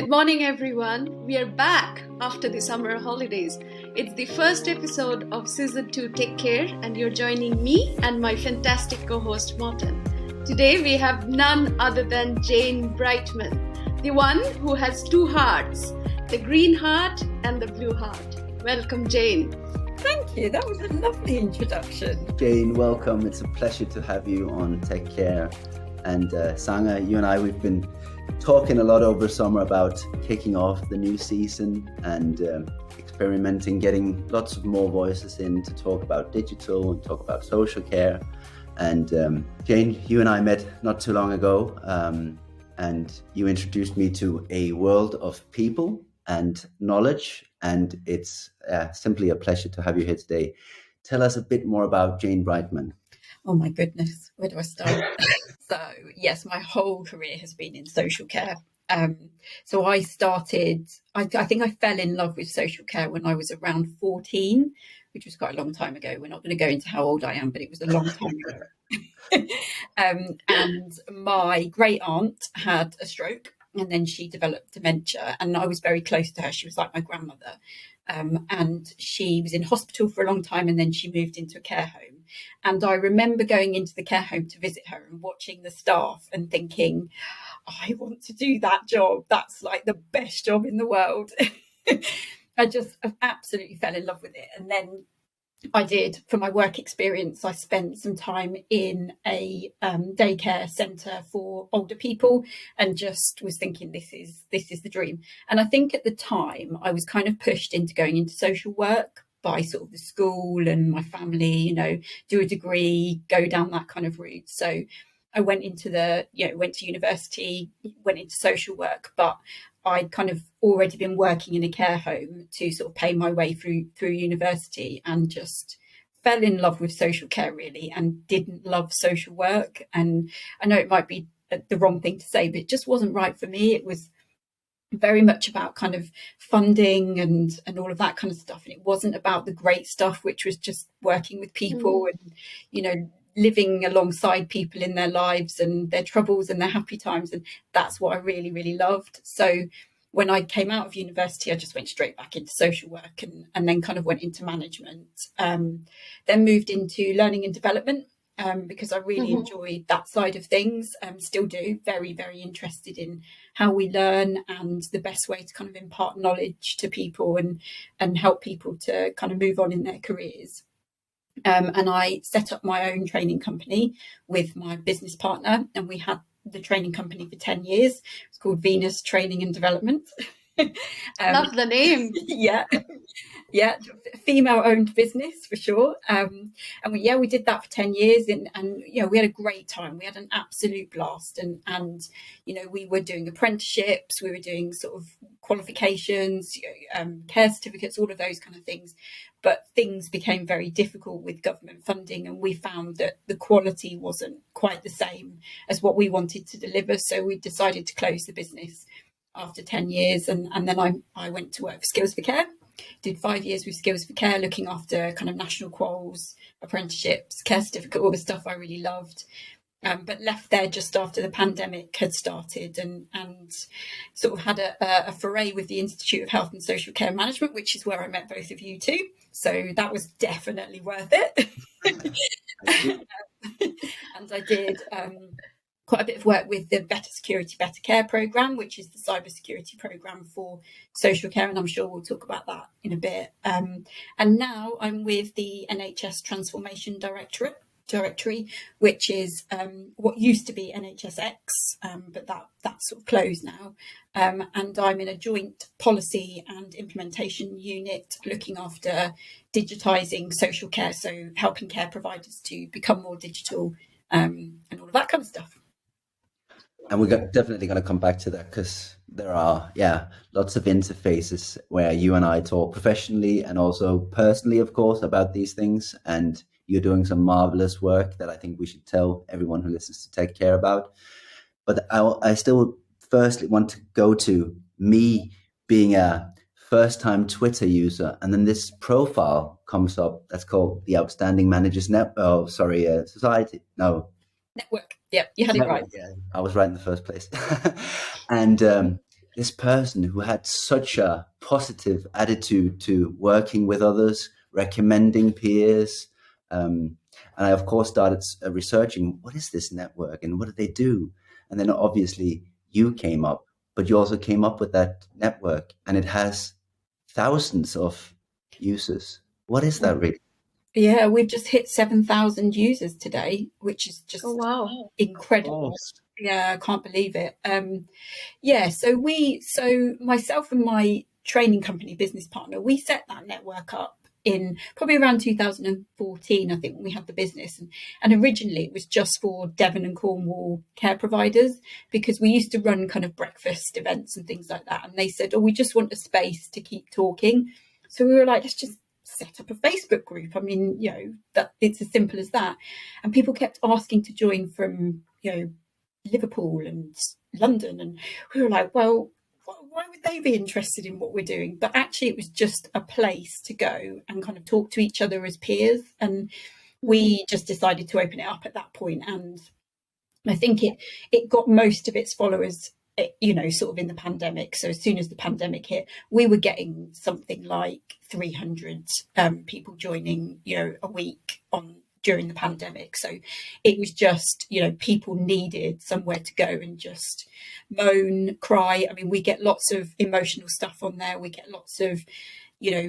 Good morning, everyone. We are back after the summer holidays. It's the first episode of Season 2 Take Care, and you're joining me and my fantastic co-host, Morten. Today, we have none other than Jane Brightman, the one who has two hearts, the green heart and the blue heart. Welcome, Jane. Thank you. That was a lovely introduction. Jane, welcome. It's a pleasure to have you on Take Care. And Sanga, you and I, we've been talking a lot over summer about kicking off the new season and experimenting, getting lots of more voices in to talk about digital and talk about social care. And Jane, you and I met not too long ago, and you introduced me to a world of people and knowledge, and it's simply a pleasure to have you here today. Tell us a bit more about Jane Brightman. Oh my goodness, where do I start? So yes, my whole career has been in social care. So I started, I think I fell in love with social care when I was around 14, which was quite a long time ago. We're not going to go into how old I am, but it was a long time ago. And my great aunt had a stroke, and then she developed dementia, and I was very close to her. She was like my grandmother. And she was in hospital for a long time, and then she moved into a care home. And I remember going into the care home to visit her and watching the staff and thinking, I want to do that job. That's like the best job in the world. I just absolutely fell in love with it. And then I did, for my work experience, I spent some time in a daycare centre for older people and just was thinking, this is the dream. And I think at the time I was kind of pushed into going into social work by sort of the school and my family, you know, do a degree, go down that kind of route. So I went into went to university, went into social work, but I'd kind of already been working in a care home to sort of pay my way through university, and just fell in love with social care really, and didn't love social work. And I know it might be the wrong thing to say, but it just wasn't right for me. It was very much about kind of funding and all of that kind of stuff. And it wasn't about the great stuff, which was just working with people and, you know, living alongside people in their lives and their troubles and their happy times. And that's what I really, really loved. So when I came out of university, I just went straight back into social work and then kind of went into management, then moved into learning and development because I really enjoyed that side of things, still do, very, very interested in how we learn and the best way to kind of impart knowledge to people and help people to kind of move on in their careers. And I set up my own training company with my business partner, and we had the training company for 10 years. It's called Venus Training and Development. Love the name. Yeah, female-owned business for sure. And we did that for 10 years, and you know, we had a great time. We had an absolute blast, and you know, we were doing apprenticeships, we were doing sort of qualifications, care certificates, all of those kind of things. But things became very difficult with government funding, and we found that the quality wasn't quite the same as what we wanted to deliver. So we decided to close the business after 10 years. And then I went to work for Skills for Care, did 5 years with Skills for Care, looking after kind of national quals, apprenticeships, care certificate, all the stuff I really loved. But left there just after the pandemic had started, and sort of had a foray with the Institute of Health and Social Care Management, which is where I met both of you too. So that was definitely worth it. And I did quite a bit of work with the Better Security, Better Care programme, which is the cybersecurity programme for social care. And I'm sure we'll talk about that in a bit. And now I'm with the NHS Transformation Directory, which is what used to be NHSX, but that's sort of closed now. And I'm in a joint policy and implementation unit looking after digitising social care, so helping care providers to become more digital and all of that kind of stuff. And we're definitely going to come back to that, because there are, lots of interfaces where you and I talk professionally and also personally, of course, about these things. And you're doing some marvelous work that I think we should tell everyone who listens to Take Care about. But I still firstly want to go to me being a first-time Twitter user, and then this profile comes up that's called the Outstanding Managers Society. Network. Yeah, you had it right. Yeah, I was right in the first place. And this person who had such a positive attitude to working with others, recommending peers. And I, of course, started researching, what is this network and what do they do? And then obviously you came up, but you also came up with that network, and it has thousands of users. What is that really? Yeah, we've just hit 7,000 users today, which is just incredible. Oh. Yeah, I can't believe it. So myself and my training company business partner, we set that network up in probably around 2014, I think, when we had the business. And originally it was just for Devon and Cornwall care providers, because we used to run kind of breakfast events and things like that. And they said, oh, we just want a space to keep talking. So we were like, let's just set up a Facebook group. I mean, that it's as simple as that. And people kept asking to join from, Liverpool and London. And we were like, well, why would they be interested in what we're doing? But actually it was just a place to go and kind of talk to each other as peers. And we just decided to open it up at that point. And I think it got most of its followers, sort of in the pandemic. So as soon as the pandemic hit, we were getting something like 300 people joining, a week during the pandemic. So it was just, people needed somewhere to go and just moan, cry. I mean, we get lots of emotional stuff on there. We get lots of,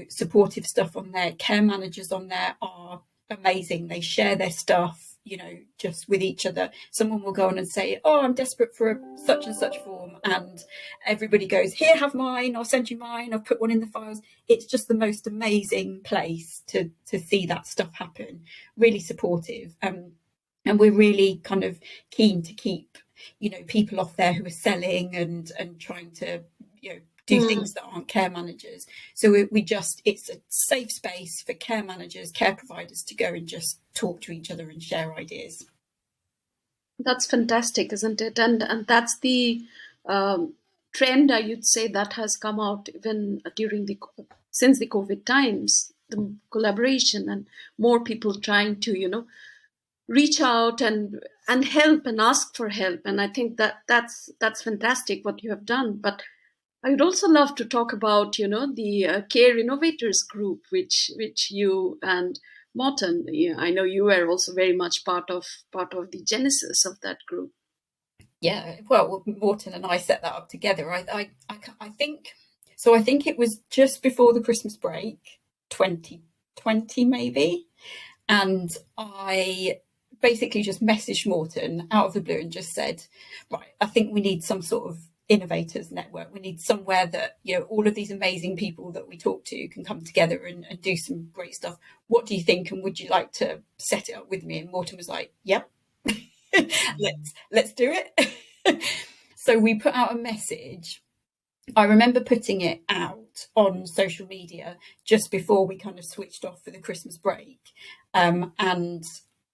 supportive stuff on there. Care managers on there are amazing. They share their stuff, just with each other. Someone will go on and say, oh, I'm desperate for a such and such form. And everybody goes, here, have mine. I'll send you mine. I'll put one in the files. It's just the most amazing place to see that stuff happen. Really supportive. And we're really kind of keen to keep, people off there who are selling and trying to, do things that aren't care managers. So it's a safe space for care managers, care providers to go and just talk to each other and share ideas. That's fantastic, isn't it? And that's the trend, you'd say, that has come out even since the COVID times, the collaboration and more people trying to, reach out and help and ask for help. And I think that's fantastic what you have done. But I would also love to talk about, the Care Innovators Group, which you and Morton, I know you were also very much part of the genesis of that group. Yeah, well, Morton and I set that up together. I think so. I think it was just before the Christmas break, 2020 maybe, and I basically just messaged Morton out of the blue and just said, right, I think we need some sort of innovators network. We need somewhere that all of these amazing people that we talk to can come together and do some great stuff. What do you think, and would you like to set it up with me? And Morton was like, yep. let's do it. So we put out a message. I remember putting it out on social media just before we kind of switched off for the Christmas break, and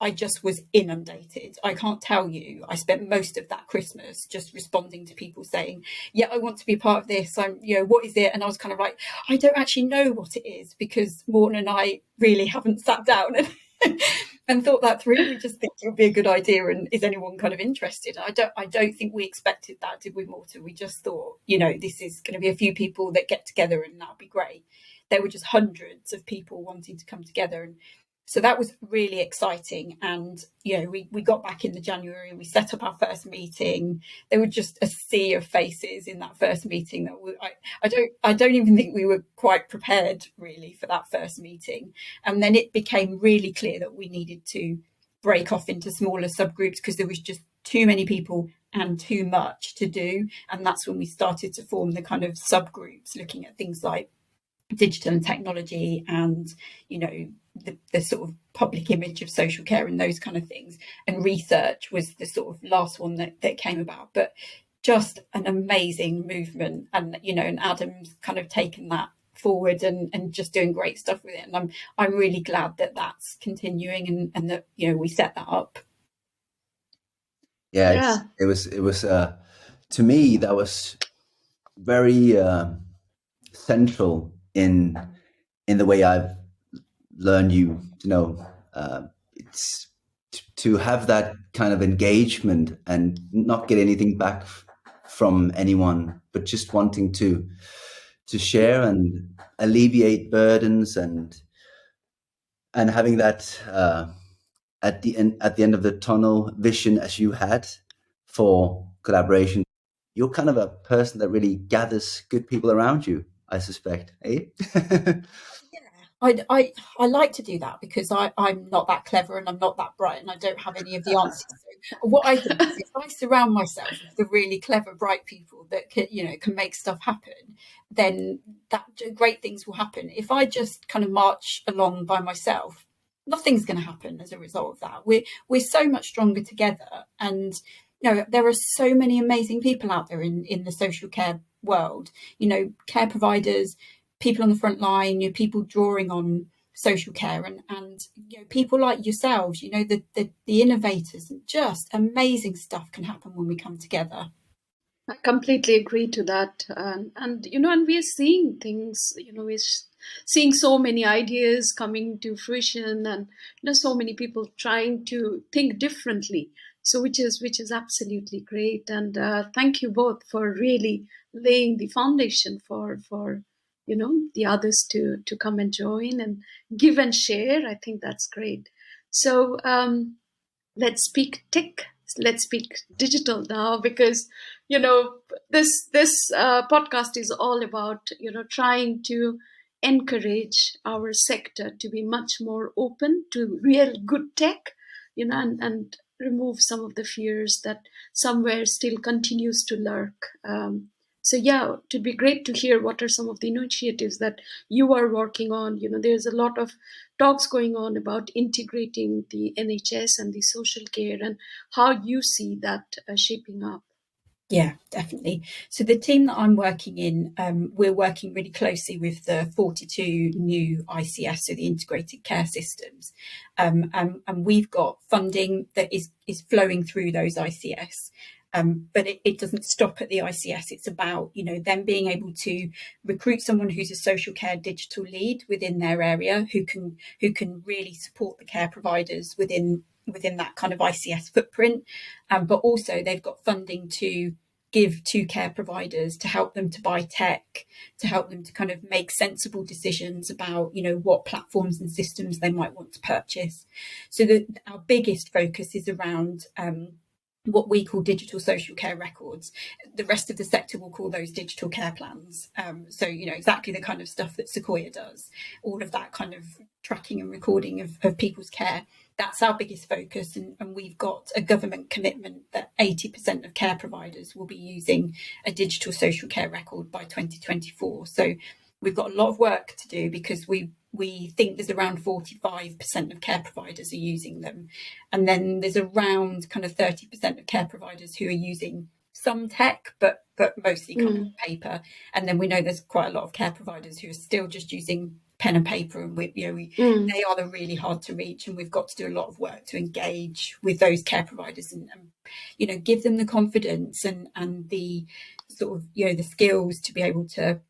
I just was inundated. I can't tell you. I spent most of that Christmas just responding to people saying, yeah, I want to be a part of this. What is it? And I was kind of like, I don't actually know what it is, because Morton and I really haven't sat down and thought that through. We just think it would be a good idea. And is anyone kind of interested? I don't think we expected that, did we, Morton? We just thought, this is going to be a few people that get together and that'll be great. There were just hundreds of people wanting to come together. And so that was really exciting. And, we got back in the January, we set up our first meeting. There were just a sea of faces in that first meeting that I don't even think we were quite prepared really for that first meeting. And then it became really clear that we needed to break off into smaller subgroups, because there was just too many people and too much to do. And that's when we started to form the kind of subgroups, looking at things like digital and technology and, the sort of public image of social care and those kind of things. And research was the sort of last one that came about. But just an amazing movement. And, and Adam's kind of taken that forward and just doing great stuff with it. And I'm really glad that that's continuing and that, we set that up. Yeah. It was to me, that was very central in the way I've learned it's to have that kind of engagement and not get anything back from anyone, but just wanting to share and alleviate burdens, and having that at the end of the tunnel vision as you had for collaboration. You're kind of a person that really gathers good people around you, I suspect, eh? I like to do that because I'm not that clever and I'm not that bright and I don't have any of the answers. So what I think is if I surround myself with the really clever, bright people that can make stuff happen, then great things will happen. If I just kind of march along by myself, nothing's going to happen as a result of that. We're so much stronger together, and there are so many amazing people out there in the social care world. Care providers, people on the front line, people drawing on social care, and people like yourselves, the innovators, and just amazing stuff can happen when we come together. I completely agree to that, and we are seeing things. We're seeing so many ideas coming to fruition, and so many people trying to think differently. So which is absolutely great, and thank you both for really laying the foundation for the others to come and join and give and share. I think that's great. So let's speak tech. Let's speak digital now, because this podcast is all about trying to encourage our sector to be much more open to real good tech, and remove some of the fears that somewhere still continues to lurk. So yeah, it'd be great to hear what are some of the initiatives that you are working on. There's a lot of talks going on about integrating the NHS and the social care, and how you see that shaping up. Yeah, definitely. So the team that I'm working in, we're working really closely with the 42 new ICS, so the integrated care systems. And we've got funding that is flowing through those ICS. But it doesn't stop at the ICS. It's about, them being able to recruit someone who's a social care digital lead within their area, who can really support the care providers within that kind of ICS footprint. But also they've got funding to give to care providers to help them to buy tech, to help them to kind of make sensible decisions about, what platforms and systems they might want to purchase. So our biggest focus is around what we call digital social care records. The rest of the sector will call those digital care plans. So, exactly the kind of stuff that Supplier does, all of that kind of tracking and recording of people's care. That's our biggest focus. And we've got a government commitment that 80% of care providers will be using a digital social care record by 2024. So we've got a lot of work to do, because we think there's around 45% of care providers are using them. And then there's around kind of 30% of care providers who are using some tech, but mostly kind of paper. And then we know there's quite a lot of care providers who are still just using pen and paper, and they are the really hard to reach, and we've got to do a lot of work to engage with those care providers and give them the confidence and the sort of the skills to be able to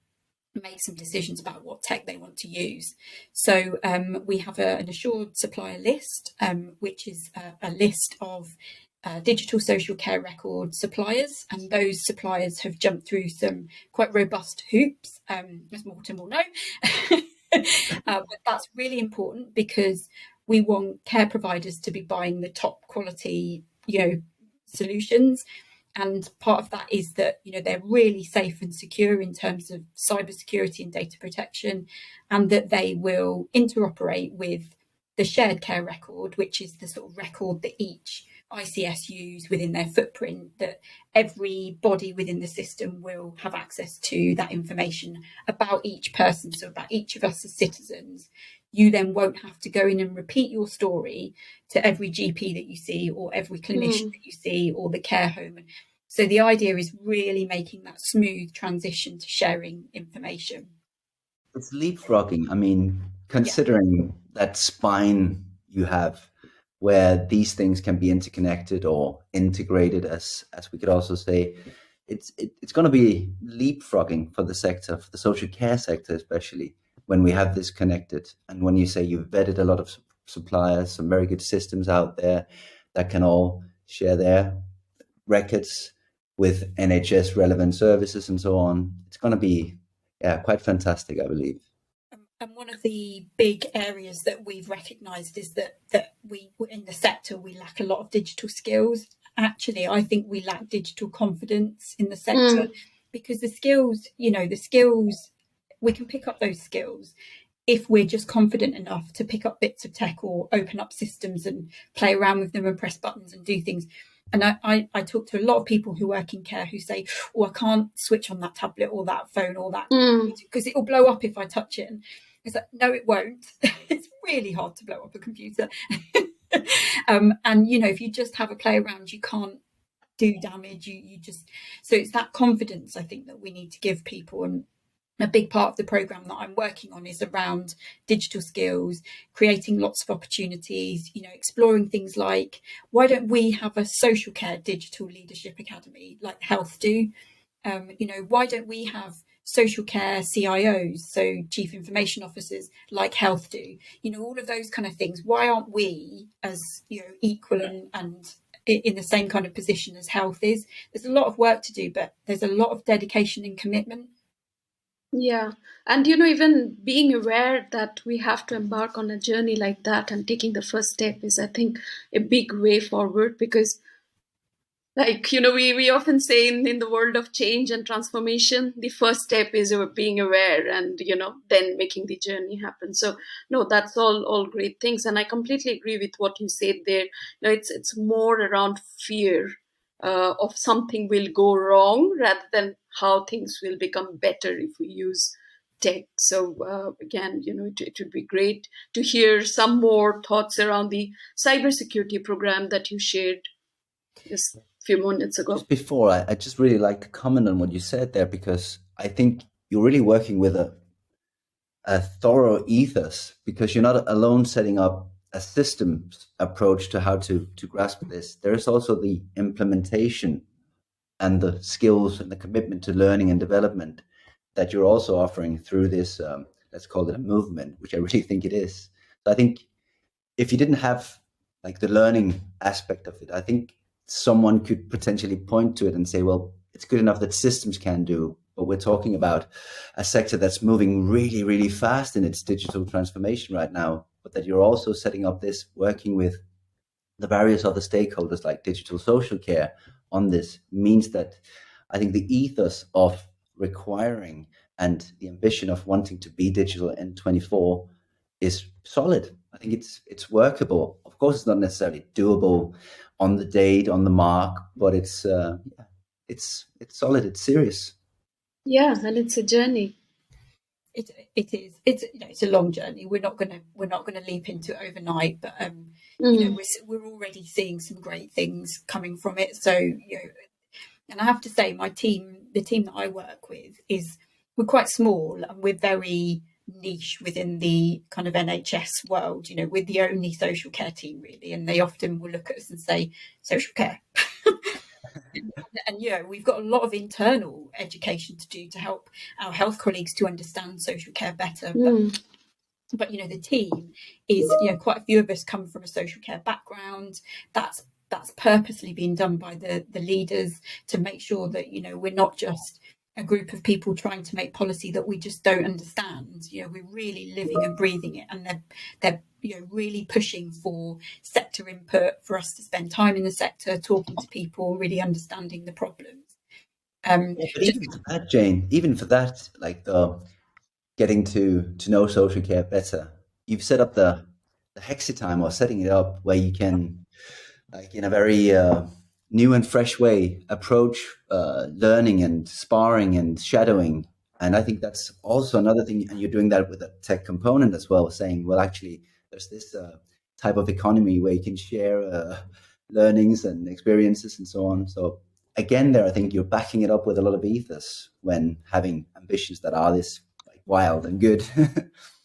make some decisions about what tech they want to use. So we have an assured supplier list, which is a list of digital social care record suppliers, and those suppliers have jumped through some quite robust hoops, as Morten will know. But that's really important, because we want care providers to be buying the top quality solutions. And part of that is that, they're really safe and secure in terms of cybersecurity and data protection, and that they will interoperate with the shared care record, which is the sort of record that each ICS use within their footprint, that everybody within the system will have access to that information about each person, so about each of us as citizens. You then won't have to go in and repeat your story to every GP that you see, or every clinician that you see, or the care home. So the idea is really making that smooth transition to sharing information. It's leapfrogging. I mean, considering that spine you have, where these things can be interconnected or integrated, as we could also say, it's going to be leapfrogging for the sector, for the social care sector, especially when we have this connected. And when you say you've vetted a lot of suppliers, some very good systems out there that can all share their records, with NHS relevant services and so on. It's going to be quite fantastic, I believe. And one of the big areas that we've recognised is that we in the sector we lack a lot of digital skills. Actually, I think we lack digital confidence in the sector because the skills we can pick up those skills if we're just confident enough to pick up bits of tech or open up systems and play around with them and press buttons and do things. And I talk to a lot of people who work in care who say, oh, I can't switch on that tablet or that phone or that because it will blow up if I touch it. And it's like, no, it won't. It's really hard to blow up a computer. And, if you just have a play around, you can't do damage. So it's that confidence, I think, that we need to give people. And a big part of the programme that I'm working on is around digital skills, creating lots of opportunities, exploring things like, why don't we have a social care digital leadership academy like Health do? Why don't we have social care CIOs, so chief information officers like Health do? All of those kind of things. Why aren't we as equal and in the same kind of position as Health is? There's a lot of work to do, but there's a lot of dedication and commitment. Yeah. And, even being aware that we have to embark on a journey like that and taking the first step is, I think, a big way forward because, we often say in the world of change and transformation, the first step is being aware and, then making the journey happen. So, no, that's all great things. And I completely agree with what you said there. It's more around fear of something will go wrong rather than how things will become better if we use tech. So again, it would be great to hear some more thoughts around the cybersecurity program that you shared just a few minutes ago. Just before, I just really like to comment on what you said there, because I think you're really working with a thorough ethos, because you're not alone setting up a systems approach to how to grasp this. There is also the implementation and the skills and the commitment to learning and development that you're also offering through this, let's call it a movement, which I really think it is. So I think if you didn't have like the learning aspect of it, I think someone could potentially point to it and say, well, it's good enough that systems can do, but we're talking about a sector that's moving really, really fast in its digital transformation right now, but that you're also setting up this, working with the various other stakeholders like digital social care on this, means that I think the ethos of requiring and the ambition of wanting to be digital in 24 is solid. I think it's workable. Of course, it's not necessarily doable on the date, on the mark, but it's solid. It's serious. Yeah, and it's a journey. It is. It's a long journey. We're not gonna leap into it overnight, but we're already seeing some great things coming from it. So and I have to say, the team that I work with we're quite small and we're very niche within the kind of NHS world. We're the only social care team really, and they often will look at us and say, social care. And we've got a lot of internal education to do to help our health colleagues to understand social care better. But the team is, quite a few of us come from a social care background. That's purposely being done by the leaders to make sure that, we're not just a group of people trying to make policy that we just don't understand. We're really living and breathing it, and they're really pushing for sector input, for us to spend time in the sector, talking to people, really understanding the problems. But even for that, Jane, like getting to know social care better, you've set up the Hexy time, or setting it up where you can, like in a very new and fresh way, approach learning and sparring and shadowing. And I think that's also another thing, and you're doing that with a tech component as well, saying, well, actually, there's this type of economy where you can share learnings and experiences and so on. So again, there, I think you're backing it up with a lot of ethos when having ambitions that are this like wild and good.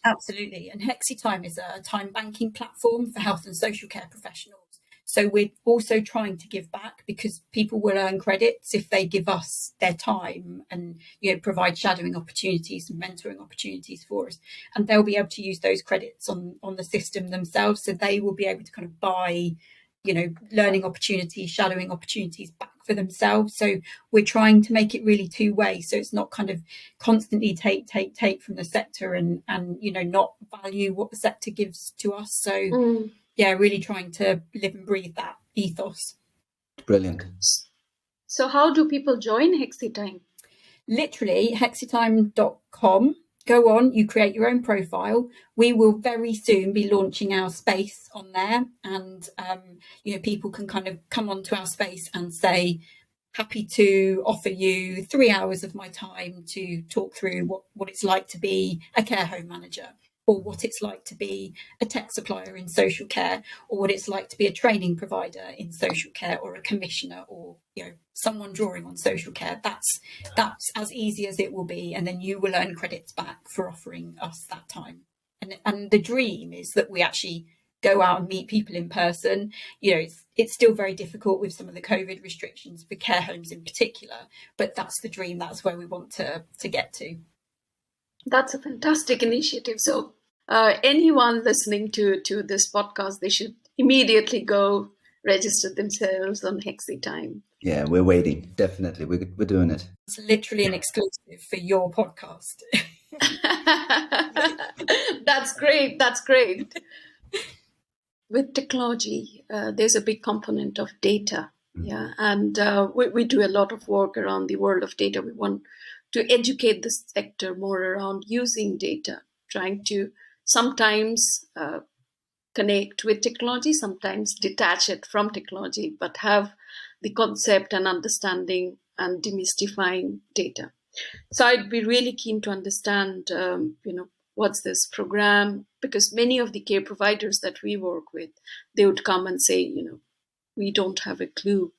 Absolutely. And Hexy Time is a time banking platform for health and social care professionals. So we're also trying to give back, because people will earn credits if they give us their time and provide shadowing opportunities and mentoring opportunities for us. And they'll be able to use those credits on the system themselves. So they will be able to kind of buy, learning opportunities, shadowing opportunities back for themselves. So we're trying to make it really two-way. So it's not kind of constantly take from the sector and not value what the sector gives to us. So really trying to live and breathe that ethos. Brilliant. So how do people join Hexy Time? Literally, hexytime.com. Go on, you create your own profile. We will very soon be launching our space on there, and people can kind of come onto our space and say, happy to offer you 3 hours of my time to talk through what it's like to be a care home manager, or what it's like to be a tech supplier in social care, or what it's like to be a training provider in social care, or a commissioner, or someone drawing on social care. That's as easy as it will be, and then you will earn credits back for offering us that time. And the dream is that we actually go out and meet people in person. It's still very difficult with some of the COVID restrictions for care homes in particular, but that's the dream. That's where we want to get to. That's a fantastic initiative. So anyone listening to this podcast, they should immediately go register themselves on Hexy Time. Yeah, we're waiting. Definitely. We're doing it. It's literally an exclusive for your podcast. That's great. That's great. With technology, there's a big component of data. Yeah. And we do a lot of work around the world of data. We want to educate the sector more around using data, trying to sometimes connect with technology, sometimes detach it from technology, but have the concept and understanding and demystifying data. So I'd be really keen to understand, what's this program? Because many of the care providers that we work with, they would come and say, we don't have a clue.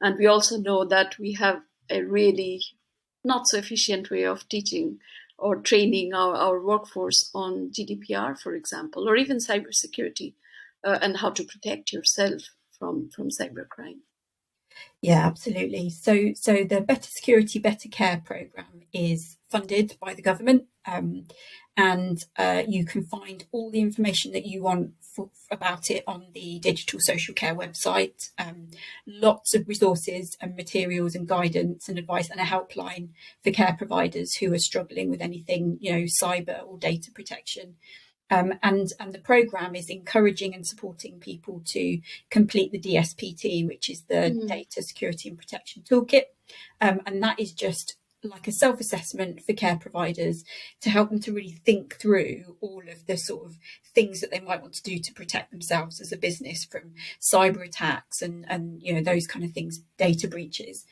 And we also know that we have a really not so efficient way of teaching or training our workforce on GDPR, for example, or even cybersecurity and how to protect yourself from cybercrime. Yeah, absolutely. So the Better Security, Better Care programme is funded by the government, and you can find all the information that you want about it on the Digital Social Care website. Lots of resources and materials and guidance and advice, and a helpline for care providers who are struggling with anything, cyber or data protection. And the programme is encouraging and supporting people to complete the DSPT, which is the Data Security and Protection Toolkit. And that is just like a self-assessment for care providers to help them to really think through all of the sort of things that they might want to do to protect themselves as a business from cyber attacks and those kind of things, data breaches.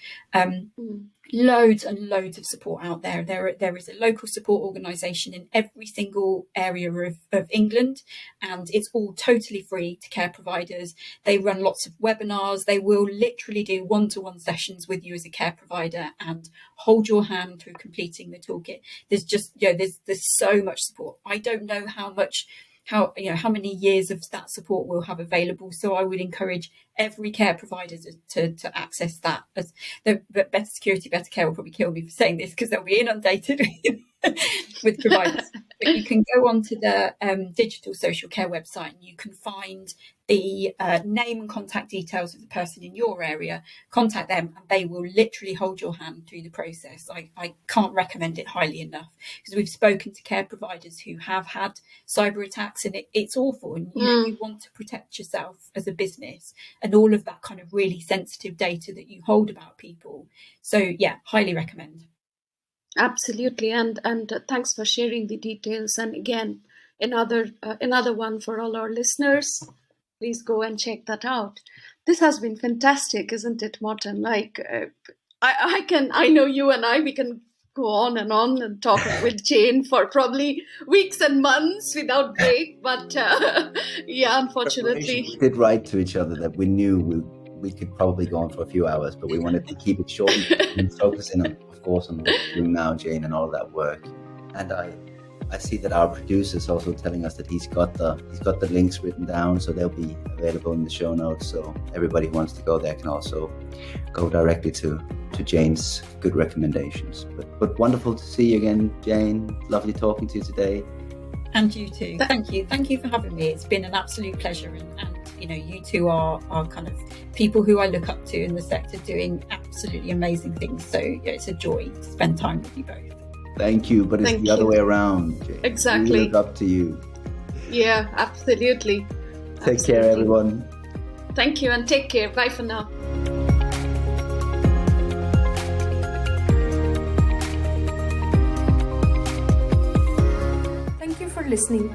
Loads and loads of support out there. There is a local support organisation in every single area of England, and it's all totally free to care providers. They run lots of webinars. They will literally do one-to-one sessions with you as a care provider and hold your hand through completing the toolkit. There's just there's so much support. I don't know how many years of that support we'll have available. So I would encourage every care provider to access that. As the Better Security, Better Care will probably kill me for saying this because they'll be inundated with providers. But you can go onto the Digital Social Care website and you can find the name and contact details of the person in your area. Contact them and they will literally hold your hand through the process. I can't recommend it highly enough because we've spoken to care providers who have had cyber attacks and it's awful. And you want to protect yourself as a business and all of that kind of really sensitive data that you hold about people. So yeah, highly recommend. Absolutely, and thanks for sharing the details. And again, another one for all our listeners. Please go and check that out. This has been fantastic, isn't it, Morten? Like I know you and we can go on and talk with Jane for probably weeks and months without break. But unfortunately, we did write to each other that we knew we could probably go on for a few hours, but we wanted to keep it short and focus in on, of course, on what we're doing now, Jane, and all of that work. And I see that our producer is also telling us that he's got the links written down, so they'll be available in the show notes. So everybody who wants to go there can also go directly to Jane's good recommendations. But wonderful to see you again, Jane. Lovely talking to you today. And you too. Thank you for having me. It's been an absolute pleasure, and you two are kind of people who I look up to in the sector, doing absolutely amazing things. So it's a joy to spend time with you both. Thank you, but it's the other way around, Jane. Exactly. We look up to you. Yeah, absolutely. Take care, everyone. Thank you, and take care. Bye for now. Thank you for listening.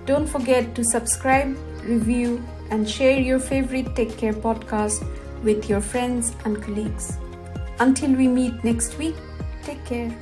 Don't forget to subscribe, review, and share your favorite Take Care podcast with your friends and colleagues. Until we meet next week, take care.